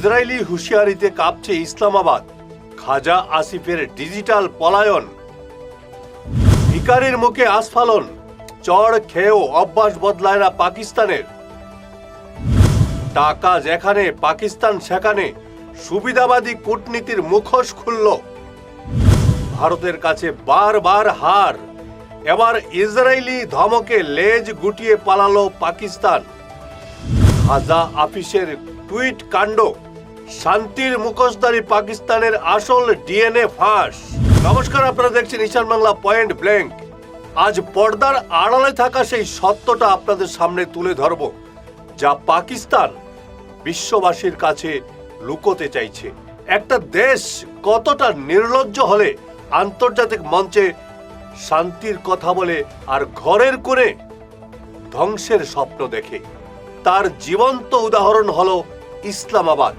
Israeli হুঁশিয়ারিতে কাঁপছে ইসলামাবাদ। খাজা আসিফের digital পলায়ন, ভিখারির মুখে আস্ফালন, চড় খেয়েও অভ্যাস বদলায় না পাকিস্তানের। টাকা যেখানে পাকিস্তান সেখানে, সুবিধাবাদী কূটনীতির মুখোশ খুলল। ভারতের কাছে বারবার হার, এবার ইসরায়েলি ধমকে লেজ গুটিয়ে পালালো পাকিস্তান। খাজা আফিসের টুইট কাণ্ড, শান্তির মুখোশধারী পাকিস্তানের আসল ডিএনএ ফাঁস। নমস্কার, আপনারা দেখছেন ঈশান বাংলা পয়েন্ট ব্ল্যাঙ্ক। আজ পর্দার আড়ালে থাকা সেই সত্যটা আপনাদের সামনে তুলে ধরব, যা পাকিস্তান বিশ্ববাসীর কাছে লুকোতে চাইছে। একটা দেশ কতটা নির্লজ্জ হলে আন্তর্জাতিক মঞ্চে শান্তির কথা বলে আর ঘরের কোণে ধ্বংসের স্বপ্ন দেখে, তার জীবন্ত উদাহরণ হলো ইসলামাবাদ।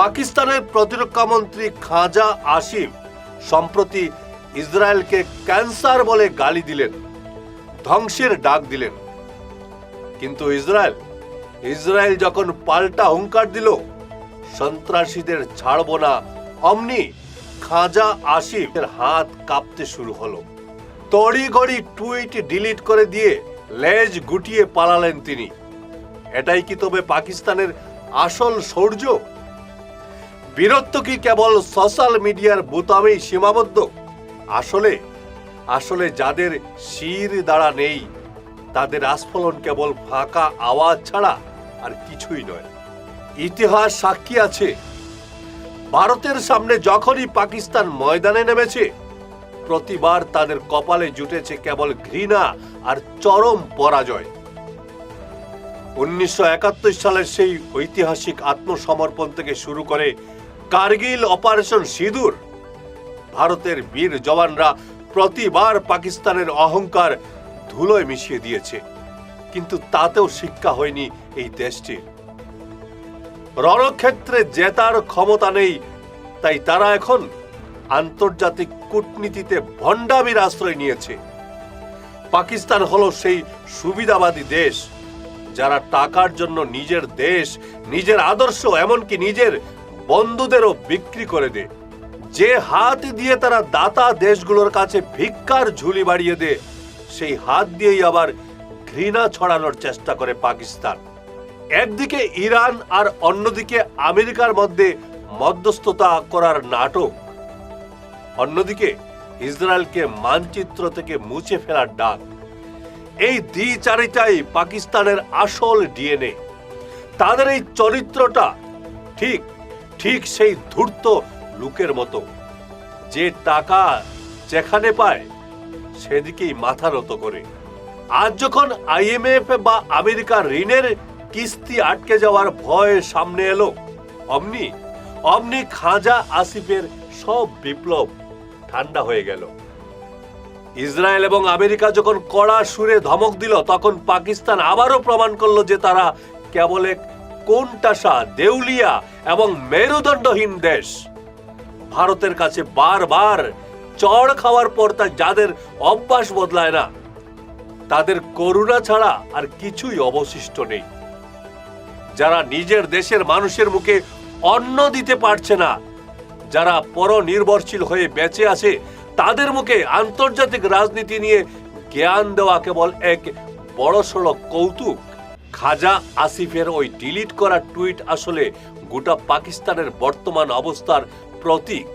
পাকিস্তানের প্রতিরক্ষা মন্ত্রী খাজা আসিফ সম্প্রতি ইসরায়েলকে ক্যান্সার বলে গালি দিলেন, ধ্বংসের ডাক দিলেন। কিন্তু ইসরায়েল যখন পাল্টা হুঙ্কার দিল, সন্ত্রাসীদের ছাড়ব না, অমনি খাজা আসিফের হাত কাঁপতে শুরু হলো। তড়িঘড়ি টুইট ডিলিট করে দিয়ে লেজ গুটিয়ে পালালেন তিনি। এটাই কি তবে পাকিস্তানের আসল শৌর্য? বীরত্ব কি কেবল সোশ্যাল মিডিয়ার বোতামেই সীমাবদ্ধ? আসলে যাদের শির দাঁড়া নেই, তাদের আস্ফলন কেবল ফাঁকা আওয়াজ ছাড়া আর কিছুই নয়। ইতিহাস সাক্ষী আছে, ভারতের সামনে যখনই পাকিস্তান ময়দানে নেমেছে, প্রতিবার তাদের কপালে জুটেছে কেবল ঘৃণা আর চরম পরাজয়। 1971 সালের সেই ঐতিহাসিক আত্মসমর্পণ থেকে শুরু করে কারগিল অপারেশন সিঁদুর, ভারতের বীর জওয়ানরা প্রতিবার পাকিস্তানের অহংকার ধুলোয় মিশিয়ে দিয়েছে। কিন্তু তাতেও শিক্ষা হয়নি এই দেশটির। রণক্ষেত্রে জেতার ক্ষমতা নেই, তাই তারা এখন আন্তর্জাতিক কূটনীতিতে ভণ্ডামির আশ্রয় নিয়েছে। পাকিস্তান হলো সেই সুবিধাবাদী দেশ যারা টাকার জন্য নিজের দেশ, নিজের আদর্শ, এমনকি নিজের বন্ধুদেরও বিক্রি করে দেয়। যে হাত দিয়ে তারা দাতা দেশগুলোর কাছে ভিক্ষার ঝুলি বাড়িয়ে দেয়, সেই হাত দিয়েই আবার ঘৃণা ছড়ানোর চেষ্টা করে পাকিস্তান। একদিকে ইরান আর অন্যদিকে আমেরিকার মধ্যে মধ্যস্থতা করার নাটক, অন্যদিকে ইসরায়েলকে মানচিত্র থেকে মুছে ফেলার ডাক। এই দ্বিচারিতাই পাকিস্তানের আসল ডিএনএ। তাদের এই চরিত্রটা ঠিক সেই ধূর্ত লোকের মতো, যে টাকা যেখানে পায় সেদিকেই মাথা নত করে। আজ যখন IMF বা আমেরিকার ঋণের কিস্তি আটকে যাওয়ার ভয় সামনে এলো, অমনি খাজা আসিফের সব বিপ্লব ঠান্ডা হয়ে গেল। ইসরায়েল এবং আমেরিকা যখন কড়া সুরে ধমক দিল, তখন পাকিস্তান আবারও প্রমাণ করলো যে তারা কেবল এক কোণঠাসা, দেউলিয়া এবং মেরুদণ্ডহীন দেশ। ভারতের কাছে বারবার চড় খাওয়ার পর যাদের অভ্যাস বদলায় না, তাদের করুণা ছাড়া আর কিছুই অবশিষ্ট নেই। যারা নিজের দেশের মানুষের মুখে অন্ন দিতে পারছে না, যারা পরনির্ভরশীল হয়ে বেঁচে আছে, তাদের মুখে আন্তর্জাতিক রাজনীতি নিয়ে জ্ঞান দেওয়া কেবল এক বড়সড় কৌতুক। খাজা আসিফের ওই ডিলিট করা টুইট আসলে গোটা পাকিস্তানের বর্তমান অবস্থার প্রতীক।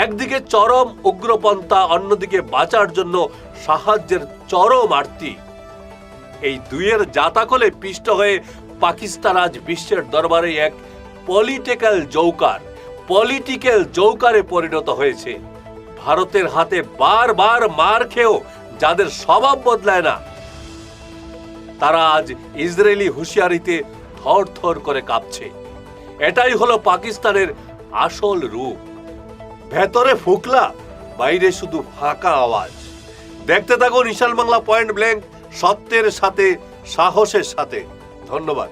একদিকে চরম উগ্রপন্থা, অন্যদিকে বাঁচার জন্য সাহায্যের চরম আরতি। এই দুইয়ের জাতাকলে পিষ্ট হয়ে পাকিস্তান আজ বিশ্বের দরবারে এক পলিটিক্যাল জৌকারে পরিণত হয়েছে। ভারতের হাতে বারবার মার খেয়েও যাদের স্বভাব বদলায় না, তারা আজ ইসরায়েলি হুঁশিয়ারিতে থরথর করে কাঁপছে। এটাই হলো পাকিস্তানের আসল রূপ। ভেতরে ফুকলা, বাইরে শুধু ফাঁকা আওয়াজ। দেখতে থাকুন ঈশান বাংলা পয়েন্ট ব্ল্যাঙ্ক, সত্যের সাথে, সাহসের সাথে। ধন্যবাদ।